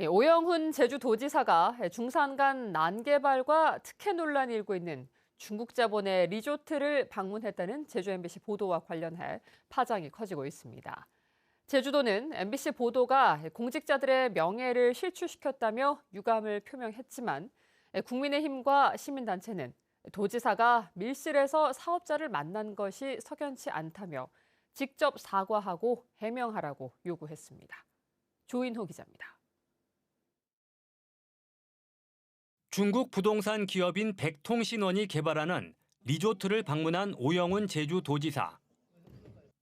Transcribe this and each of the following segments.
오영훈 제주도지사가 중산 간 난개발과 특혜 논란이 일고 있는 중국 자본의 리조트를 방문했다는 제주 MBC 보도와 관련해 파장이 커지고 있습니다. 제주도는 MBC 보도가 공직자들의 명예를 실추시켰다며 유감을 표명했지만 국민의힘과 시민단체는 도지사가 밀실에서 사업자를 만난 것이 석연치 않다며 직접 사과하고 해명하라고 요구했습니다. 조인호 기자입니다. 중국 부동산 기업인 백통신원이 개발하는 리조트를 방문한 오영훈 제주도지사.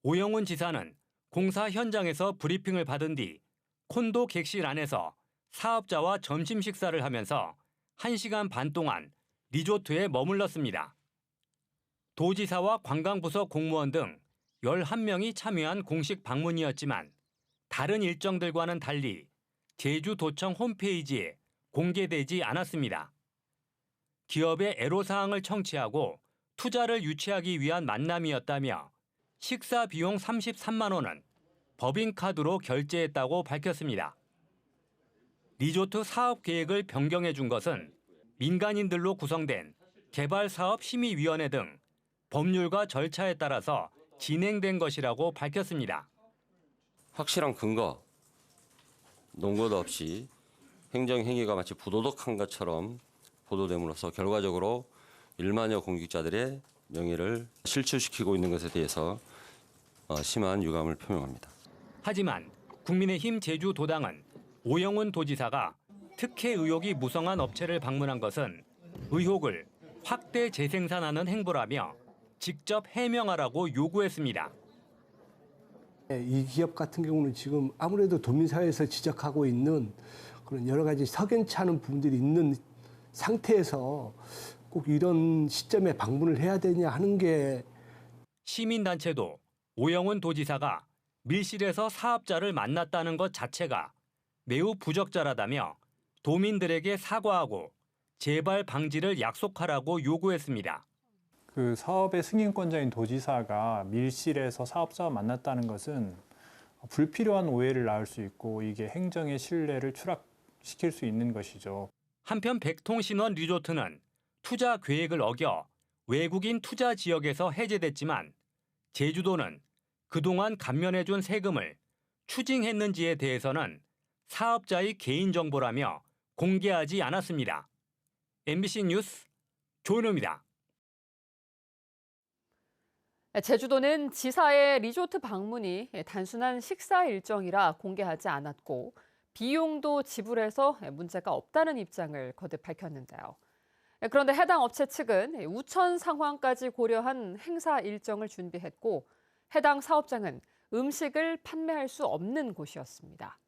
오영훈 지사는 공사 현장에서 브리핑을 받은 뒤 콘도 객실 안에서 사업자와 점심 식사를 하면서 1시간 반 동안 리조트에 머물렀습니다. 도지사와 관광부서 공무원 등 11명이 참여한 공식 방문이었지만 다른 일정들과는 달리 제주도청 홈페이지에 공개되지 않았습니다. 기업의 애로사항을 청취하고 투자를 유치하기 위한 만남이었다며 식사 비용 33만 원은 법인카드로 결제했다고 밝혔습니다. 리조트 사업 계획을 변경해 준 것은 민간인들로 구성된 개발사업심의위원회 등 법률과 절차에 따라서 진행된 것이라고 밝혔습니다. 확실한 근거, 논거도 없이 행정행위가 마치 부도덕한 것처럼 보도됨으로써 결과적으로 1만여 공직자들의 명예를 실추시키고 있는 것에 대해서 심한 유감을 표명합니다. 하지만 국민의힘 제주도당은 오영훈 도지사가 특혜 의혹이 무성한 업체를 방문한 것은 의혹을 확대 재생산하는 행보라며 직접 해명하라고 요구했습니다. 이 기업 같은 경우는 지금 아무래도 도민사회에서 지적하고 있는 그런 여러 가지 석연치 않은 부분들이 있는 상태에서 꼭 이런 시점에 방문을 해야 되냐 하는 게. 시민단체도 오영훈 도지사가 밀실에서 사업자를 만났다는 것 자체가 매우 부적절하다며 도민들에게 사과하고 재발 방지를 약속하라고 요구했습니다. 그 사업의 승인권자인 도지사가 밀실에서 사업자와 만났다는 것은 불필요한 오해를 낳을 수 있고 이게 행정의 신뢰를 추락시킬 수 있는 것이죠. 한편 백통신원 리조트는 투자 계획을 어겨 외국인 투자 지역에서 해제됐지만 제주도는 그동안 감면해준 세금을 추징했는지에 대해서는 사업자의 개인정보라며 공개하지 않았습니다. MBC 뉴스 조인호입니다. 제주도는 지사의 리조트 방문이 단순한 식사 일정이라 공개하지 않았고 비용도 지불해서 문제가 없다는 입장을 거듭 밝혔는데요. 그런데 해당 업체 측은 우천 상황까지 고려한 행사 일정을 준비했고 해당 사업장은 음식을 판매할 수 없는 곳이었습니다.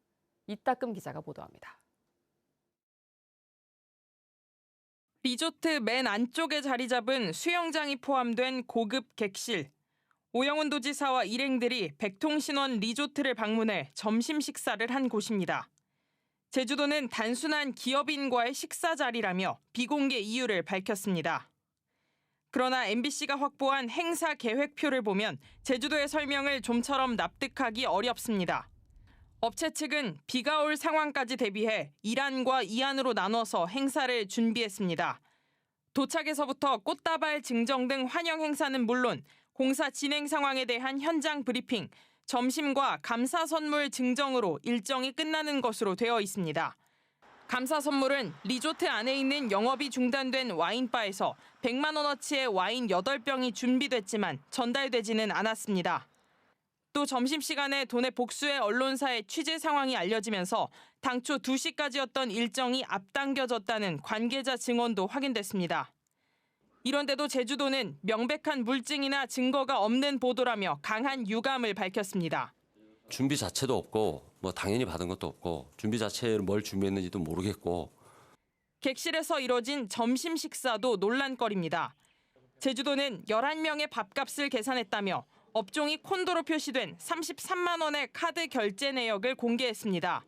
이따금 기자가 보도합니다. 리조트 맨 안쪽에 자리 잡은 수영장이 포함된 고급 객실. 오영훈 도지사와 일행들이 백통신원 리조트를 방문해 점심 식사를 한 곳입니다. 제주도는 단순한 기업인과의 식사 자리라며 비공개 이유를 밝혔습니다. 그러나 MBC가 확보한 행사 계획표를 보면 제주도의 설명을 좀처럼 납득하기 어렵습니다. 업체 측은 비가 올 상황까지 대비해 1안과 2안으로 나눠서 행사를 준비했습니다. 도착에서부터 꽃다발 증정 등 환영 행사는 물론 공사 진행 상황에 대한 현장 브리핑, 점심과 감사 선물 증정으로 일정이 끝나는 것으로 되어 있습니다. 감사 선물은 리조트 안에 있는 영업이 중단된 와인바에서 100만 원어치의 와인 8병이 준비됐지만 전달되지는 않았습니다. 또 점심시간에 도내 복수의 언론사의 취재 상황이 알려지면서 당초 2시까지였던 일정이 앞당겨졌다는 관계자 증언도 확인됐습니다. 이런데도 제주도는 명백한 물증이나 증거가 없는 보도라며 강한 유감을 밝혔습니다. 준비 자체도 없고 당연히 받은 것도 없고 준비 자체를 뭘 준비했는지도 모르겠고. 객실에서 이뤄진 점심 식사도 논란거리입니다. 제주도는 11명의 밥값을 계산했다며 업종이 콘도로 표시된 33만 원의 카드 결제 내역을 공개했습니다.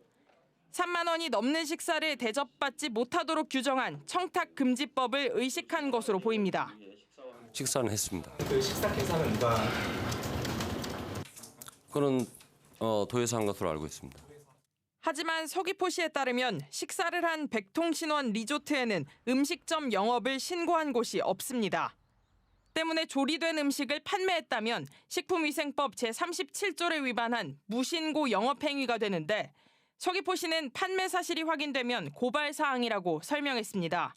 3만 원이 넘는 식사를 대접받지 못하도록 규정한 청탁금지법을 의식한 것으로 보입니다. 식사는 했습니다. 그 식사 계산은 누가? 그건 도에서 한 것으로 알고 있습니다. 하지만 서귀포시에 따르면 식사를 한 백통신원 리조트에는 음식점 영업을 신고한 곳이 없습니다. 때문에 조리된 음식을 판매했다면 식품위생법 제37조를 위반한 무신고 영업행위가 되는데 서귀포시는 판매 사실이 확인되면 고발 사항이라고 설명했습니다.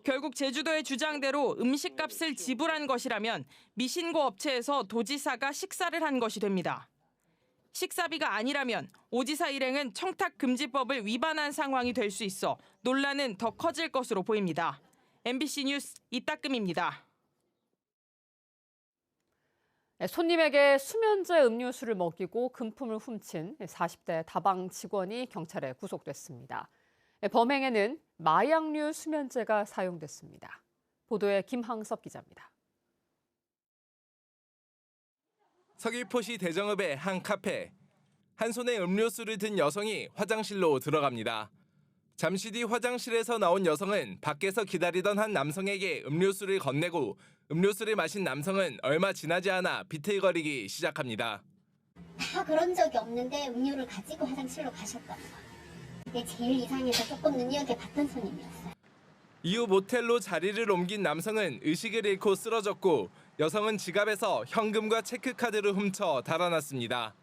결국 제주도의 주장대로 음식값을 지불한 것이라면 미신고 업체에서 도지사가 식사를 한 것이 됩니다. 식사비가 아니라면 오지사 일행은 청탁금지법을 위반한 상황이 될 수 있어 논란은 더 커질 것으로 보입니다. MBC 뉴스 이따금입니다. 손님에게 수면제 음료수를 먹이고 금품을 훔친 40대 다방 직원이 경찰에 구속됐습니다. 범행에는 마약류 수면제가 사용됐습니다. 보도에 김항섭 기자입니다. 서귀포시 대정읍의 한 카페. 한 손에 음료수를 든 여성이 화장실로 들어갑니다. 잠시 뒤 화장실에서 나온 여성은 밖에서 기다리던 한 남성에게 음료수를 건네고 음료수를 마신 남성은 얼마 지나지 않아 비틀거리기 시작합니다. 다 그런 적이 없는데 음료를 가지고 화장실로 가셨던 거. 그게 제일 이상해서 조금 눈여겨봤던 손님이었어요. 이후 모텔로 자리를 옮긴 남성은 의식을 잃고 쓰러졌고 여성은 지갑에서 현금과 체크카드를 훔쳐 달아났습니다.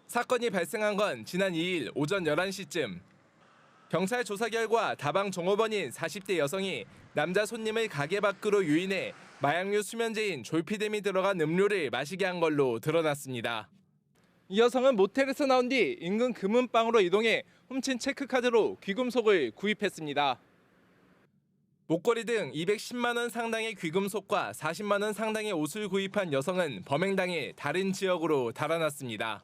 사건이 발생한 건 지난 2일 오전 11시쯤. 경찰 조사 결과 다방 종업원인 40대 여성이 남자 손님을 가게 밖으로 유인해 마약류 수면제인 졸피뎀이 들어간 음료를 마시게 한 걸로 드러났습니다. 이 여성은 모텔에서 나온 뒤 인근 금은방으로 이동해 훔친 체크카드로 귀금속을 구입했습니다. 목걸이 등 210만 원 상당의 귀금속과 40만 원 상당의 옷을 구입한 여성은 범행 당일 다른 지역으로 달아났습니다.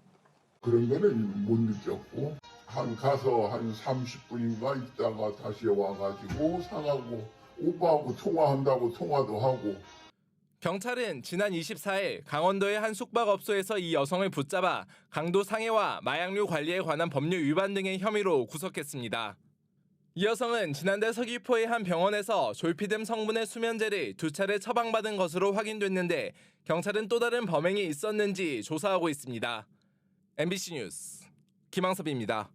그런 거는 못 느꼈고 가서 한 30분인가 있다가 다시 와가지고 상하고 오빠하고 통화한다고 통화도 하고. 경찰은 지난 24일 강원도의 한 숙박업소에서 이 여성을 붙잡아 강도 상해와 마약류 관리에 관한 법률 위반 등의 혐의로 구속했습니다. 이 여성은 지난달 서귀포의 한 병원에서 졸피뎀 성분의 수면제를 2차례 처방받은 것으로 확인됐는데 경찰은 또 다른 범행이 있었는지 조사하고 있습니다. MBC 뉴스 김항섭입니다.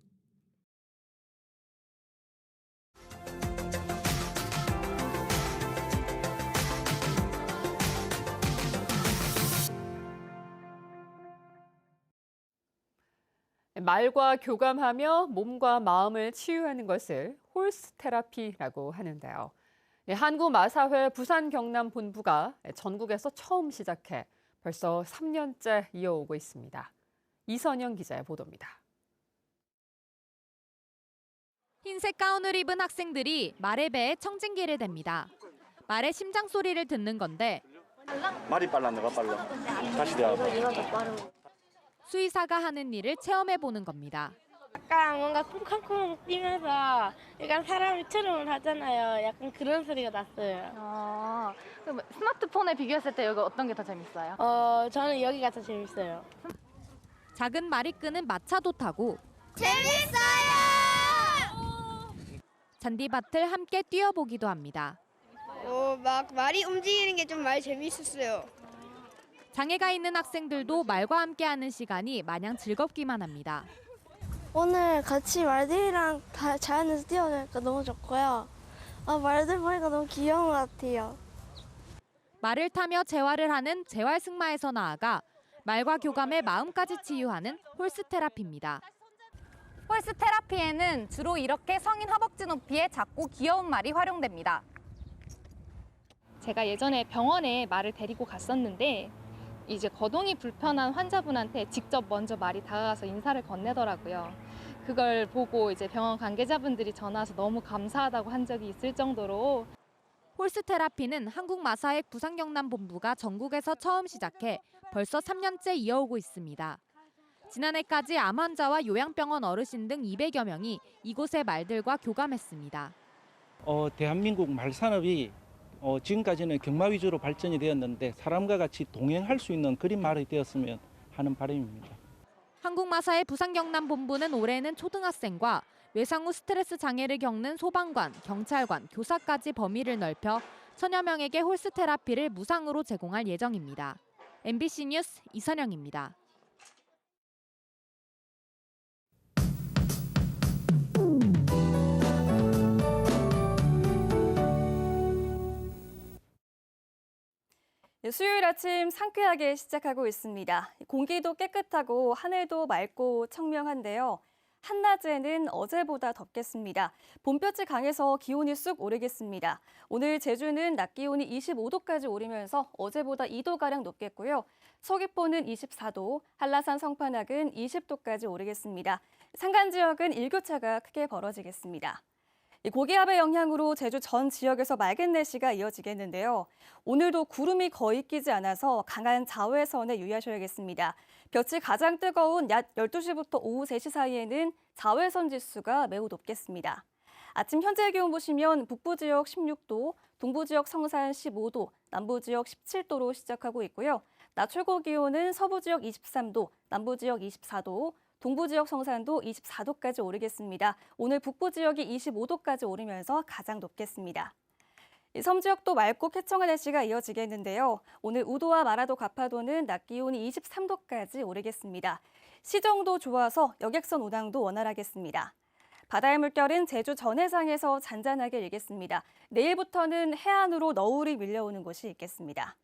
말과 교감하며 몸과 마음을 치유하는 것을 홀스 테라피라고 하는데요. 한국마사회 부산 경남 본부가 전국에서 처음 시작해 벌써 3년째 이어오고 있습니다. 이선영 기자의 보도입니다. 흰색 가운을 입은 학생들이 말의 배에 청진기를 댑니다. 말의 심장 소리를 듣는 건데 말이 빨라, 내가 빨라. 다시 대화봐. 수의사가 하는 일을 체험해보는 겁니다. 약간 뭔가 쿵쾅쿵 뛰면서 약간 사람이 트름을 하잖아요. 약간 그런 소리가 났어요. 그럼 스마트폰에 비교했을 때 여기 어떤 게 더 재밌어요? 저는 여기가 더 재밌어요. 작은 말이 끄는 마차도 타고 재밌어요! 잔디밭을 함께 뛰어보기도 합니다. 막 말이 움직이는 게 좀 많이 재밌었어요. 장애가 있는 학생들도 말과 함께하는 시간이 마냥 즐겁기만 합니다. 오늘 같이 말들이랑 자연에서 뛰어노니까 너무 좋고요. 말들 보니까 너무 귀여운 것 같아요. 말을 타며 재활을 하는 재활승마에서 나아가 말과 교감해 마음까지 치유하는 홀스 테라피입니다. 홀스 테라피에는 주로 이렇게 성인 허벅지 높이의 작고 귀여운 말이 활용됩니다. 제가 예전에 병원에 말을 데리고 갔었는데 이제 거동이 불편한 환자분한테 직접 먼저 말이 다가가서 인사를 건네더라고요. 그걸 보고 이제 병원 관계자분들이 전화 와서 너무 감사하다고 한 적이 있을 정도로. 홀스 테라피는 한국마사회 부산경남본부가 전국에서 처음 시작해 벌써 3년째 이어오고 있습니다. 지난해까지 암 환자와 요양병원 어르신 등 200여 명이 이곳의 말들과 교감했습니다. 대한민국 말산업이 지금까지는 경마 위주로 발전이 되었는데 사람과 같이 동행할 수 있는 그런 말이 되었으면 하는 바람입니다. 한국마사회 부산경남본부는 올해는 초등학생과 외상 후 스트레스 장애를 겪는 소방관, 경찰관, 교사까지 범위를 넓혀 천여 명에게 홀스 테라피를 무상으로 제공할 예정입니다. MBC 뉴스 이선영입니다. 수요일 아침 상쾌하게 시작하고 있습니다. 공기도 깨끗하고 하늘도 맑고 청명한데요. 한낮에는 어제보다 덥겠습니다. 봄볕이 강해서 기온이 쑥 오르겠습니다. 오늘 제주는 낮 기온이 25도까지 오르면서 어제보다 2도가량 높겠고요. 서귀포는 24도, 한라산 성판악은 20도까지 오르겠습니다. 산간 지역은 일교차가 크게 벌어지겠습니다. 고기압의 영향으로 제주 전 지역에서 맑은 날씨가 이어지겠는데요. 오늘도 구름이 거의 끼지 않아서 강한 자외선에 유의하셔야겠습니다. 볕이 가장 뜨거운 낮 12시부터 오후 3시 사이에는 자외선 지수가 매우 높겠습니다. 아침 현재 기온 보시면 북부 지역 16도, 동부 지역 성산 15도, 남부 지역 17도로 시작하고 있고요. 낮 최고 기온은 서부 지역 23도, 남부 지역 24도, 동부 지역 성산도 24도까지 오르겠습니다. 오늘 북부 지역이 25도까지 오르면서 가장 높겠습니다. 섬 지역도 맑고 쾌청한 날씨가 이어지겠는데요. 오늘 우도와 마라도 가파도는 낮 기온이 23도까지 오르겠습니다. 시정도 좋아서 여객선 운항도 원활하겠습니다. 바다의 물결은 제주 전해상에서 잔잔하게 일겠습니다. 내일부터는 해안으로 너울이 밀려오는 곳이 있겠습니다.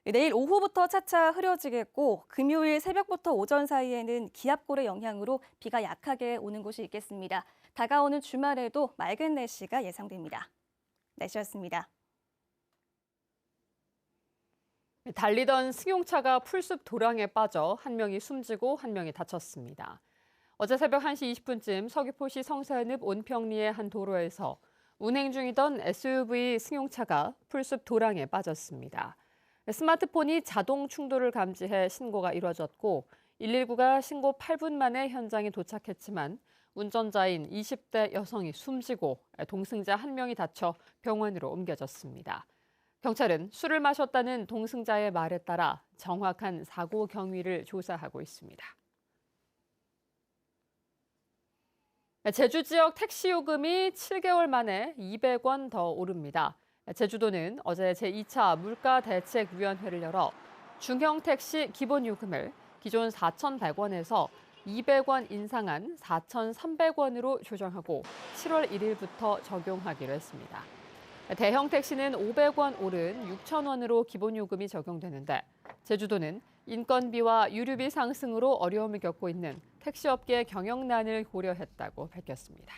내일 오후부터 차차 흐려지겠고 금요일 새벽부터 오전 사이에는 기압골의 영향으로 비가 약하게 오는 곳이 있겠습니다. 다가오는 주말에도 맑은 날씨가 예상됩니다. 날씨였습니다. 달리던 승용차가 풀숲 도랑에 빠져 한 명이 숨지고 한 명이 다쳤습니다. 어제 새벽 1시 20분쯤 서귀포시 성산읍 온평리의 한 도로에서 운행 중이던 SUV 승용차가 풀숲 도랑에 빠졌습니다. 스마트폰이 자동 충돌을 감지해 신고가 이뤄졌고 119가 신고 8분 만에 현장에 도착했지만 운전자인 20대 여성이 숨지고 동승자 한 명이 다쳐 병원으로 옮겨졌습니다. 경찰은 술을 마셨다는 동승자의 말에 따라 정확한 사고 경위를 조사하고 있습니다. 제주 지역 택시 요금이 7개월 만에 200원 더 오릅니다. 제주도는 어제 제2차 물가대책위원회를 열어 중형 택시 기본요금을 기존 4,100원에서 200원 인상한 4,300원으로 조정하고 7월 1일부터 적용하기로 했습니다. 대형 택시는 500원 오른 6,000원으로 기본요금이 적용되는데 제주도는 인건비와 유류비 상승으로 어려움을 겪고 있는 택시업계 경영난을 고려했다고 밝혔습니다.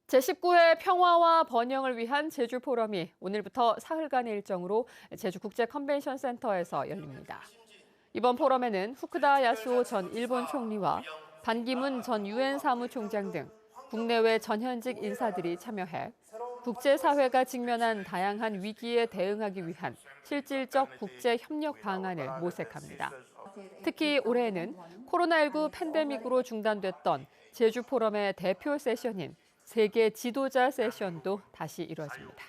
제19회 평화와 번영을 위한 제주 포럼이 오늘부터 사흘간의 일정으로 제주 국제 컨벤션 센터에서 열립니다. 이번 포럼에는 후쿠다 야스오 전 일본 총리와 반기문 전 유엔 사무총장 등 국내외 전현직 인사들이 참여해 국제사회가 직면한 다양한 위기에 대응하기 위한 실질적 국제 협력 방안을 모색합니다. 특히 올해에는 코로나19 팬데믹으로 중단됐던 제주 포럼의 대표 세션인 세계 지도자 세션도 다시 이뤄집니다.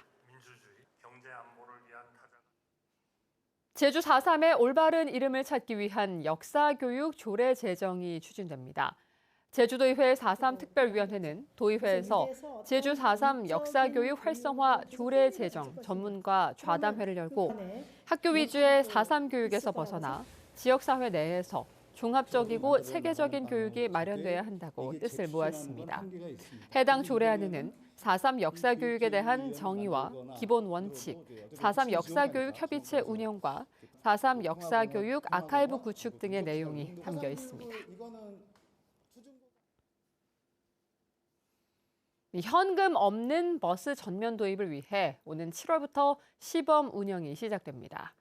제주 4.3의 올바른 이름을 찾기 위한 역사교육 조례 제정이 추진됩니다. 제주도의회 4.3 특별위원회는 도의회에서 제주 4.3 역사교육 활성화 조례 제정 전문가 좌담회를 열고 학교 위주의 4.3 교육에서 벗어나 지역사회 내에서 종합적이고 체계적인 교육이 마련돼야 한다고 뜻을 모았습니다. 해당 조례안에는 4.3 역사교육에 대한 정의와 기본 원칙, 4.3 역사교육 협의체 운영과 4.3 역사교육 아카이브 구축 등의 내용이 담겨 있습니다. 현금 없는 버스 전면 도입을 위해 오는 7월부터 시범 운영이 시작됩니다.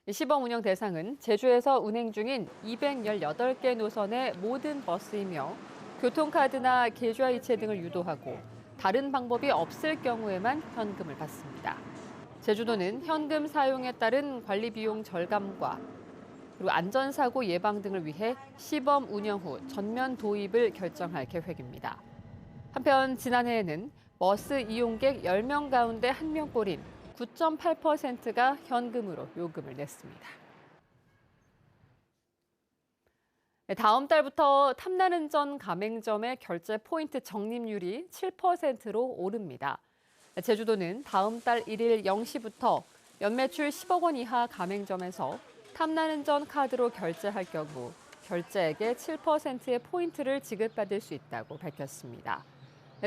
시범 운영 대상은 제주에서 운행 중인 218개 노선의 모든 버스이며 교통카드나 계좌이체 등을 유도하고 다른 방법이 없을 경우에만 현금을 받습니다. 제주도는 현금 사용에 따른 관리 비용 절감과 그리고 안전사고 예방 등을 위해 시범 운영 후 전면 도입을 결정할 계획입니다. 한편 지난해에는 버스 이용객 10명 가운데 1명꼴인 9.8%가 현금으로 요금을 냈습니다. 다음 달부터 탐나는 전 가맹점의 결제 포인트 적립률이 7%로 오릅니다. 제주도는 다음 달 1일 0시부터 연매출 10억 원 이하 가맹점에서 탐나는 전 카드로 결제할 경우 결제액의 7%의 포인트를 지급받을 수 있다고 밝혔습니다.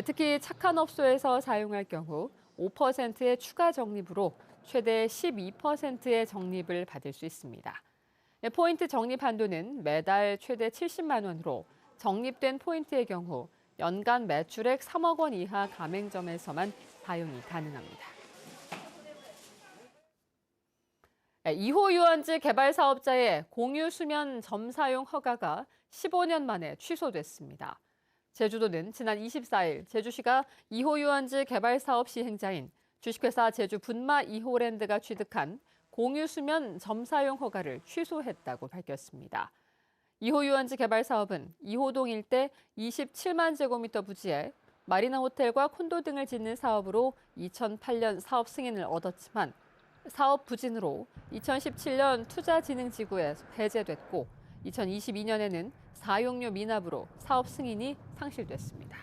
특히 착한 업소에서 사용할 경우 5%의 추가 적립으로 최대 12%의 적립을 받을 수 있습니다. 포인트 적립 한도는 매달 최대 70만 원으로 적립된 포인트의 경우 연간 매출액 3억 원 이하 가맹점에서만 사용이 가능합니다. 2호 유원지 개발 사업자의 공유 수면 점 사용 허가가 15년 만에 취소됐습니다. 제주도는 지난 24일 제주시가 2호 유원지 개발 사업 시행자인 주식회사 제주 분마 2호랜드가 취득한 공유 수면 점 사용 허가를 취소했다고 밝혔습니다. 2호 유원지 개발 사업은 2호동 일대 27만 제곱미터 부지에 마리나 호텔과 콘도 등을 짓는 사업으로 2008년 사업 승인을 얻었지만 사업 부진으로 2017년 투자진흥지구에 배제됐고 2022년에는 사용료 미납으로 사업 승인이 상실됐습니다.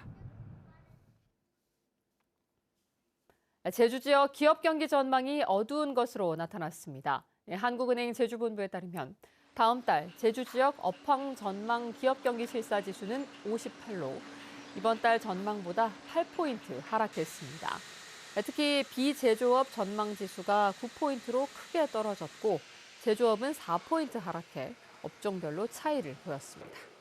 제주 지역 기업 경기 전망이 어두운 것으로 나타났습니다. 한국은행 제주본부에 따르면 다음 달 제주 지역 업황 전망 기업 경기 실사 지수는 58로 이번 달 전망보다 8포인트 하락했습니다. 특히 비제조업 전망 지수가 9포인트로 크게 떨어졌고 제조업은 4포인트 하락해 업종별로 차이를 보였습니다.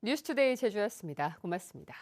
뉴스투데이 제주였습니다. 고맙습니다.